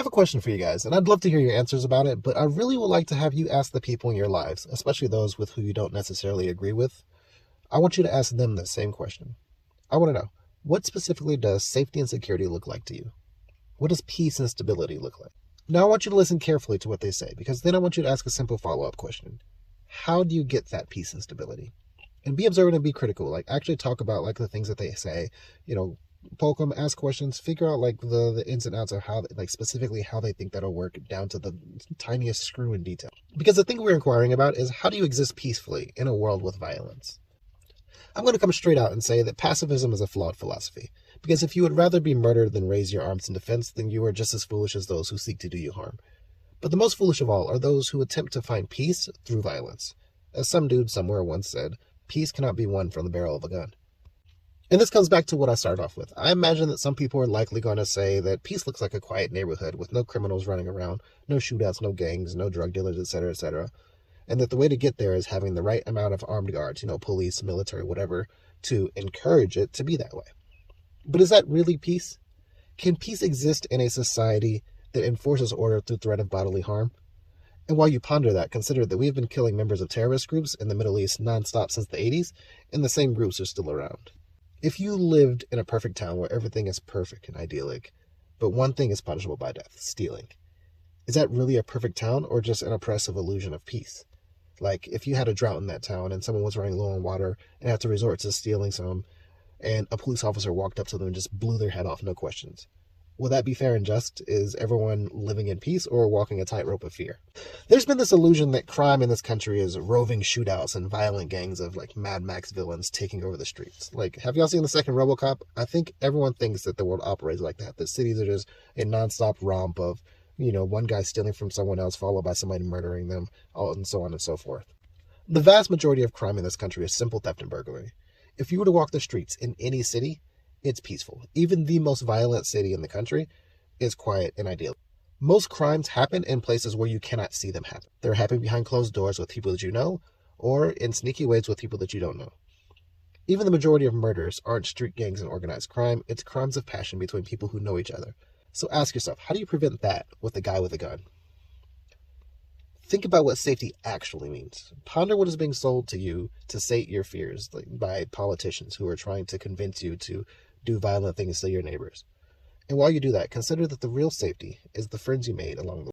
have a question for you guys, and I'd love to hear your answers about it, but I really would like to have you ask the people in your lives, especially those with who you don't necessarily agree with. I want you to ask them the same question. I want to know, what specifically does safety and security look like to you? What does peace and stability look like? Now I want you to listen carefully to what they say, because then I want you to ask a simple follow-up question. How do you get that peace and stability? And be observant and be critical. Like, actually talk about like the things that they say, poke them, ask questions, figure out like the ins and outs of how, like, specifically how they think that'll work down to the tiniest screw in detail. Because the thing we're inquiring about is, how do you exist peacefully in a world with violence? I'm going to come straight out and say that pacifism is a flawed philosophy. Because if you would rather be murdered than raise your arms in defense, then you are just as foolish as those who seek to do you harm. But the most foolish of all are those who attempt to find peace through violence. As some dude somewhere once said, peace cannot be won from the barrel of a gun. And this comes back to what I started off with. I imagine that some people are likely going to say that peace looks like a quiet neighborhood with no criminals running around, no shootouts, no gangs, no drug dealers, etc., etc. And that the way to get there is having the right amount of armed guards, police, military, whatever, to encourage it to be that way. But is that really peace? Can peace exist in a society that enforces order through threat of bodily harm? And while you ponder that, consider that we have been killing members of terrorist groups in the Middle East nonstop since the 80s, and the same groups are still around. If you lived in a perfect town where everything is perfect and idyllic, but one thing is punishable by death, stealing, is that really a perfect town, or just an oppressive illusion of peace? Like, if you had a drought in that town and someone was running low on water and had to resort to stealing some, and a police officer walked up to them and just blew their head off, no questions. Will that be fair and just? Is everyone living in peace or walking a tightrope of fear? There's been this illusion that crime in this country is roving shootouts and violent gangs of like Mad Max villains taking over the streets. Like, have y'all seen the second RoboCop? I think everyone thinks that the world operates like that. That cities are just a nonstop romp of, one guy stealing from someone else, followed by somebody murdering them, and so on and so forth. The vast majority of crime in this country is simple theft and burglary. If you were to walk the streets in any city, it's peaceful. Even the most violent city in the country is quiet and ideal. Most crimes happen in places where you cannot see them happen. They're happening behind closed doors with people that you know, or in sneaky ways with people that you don't know. Even the majority of murders aren't street gangs and organized crime. It's crimes of passion between people who know each other. So ask yourself, how do you prevent that with a guy with a gun? Think about what safety actually means. Ponder what is being sold to you to sate your fears, like by politicians who are trying to convince you to do violent things to your neighbors. And while you do that, consider that the real safety is the friends you made along the way.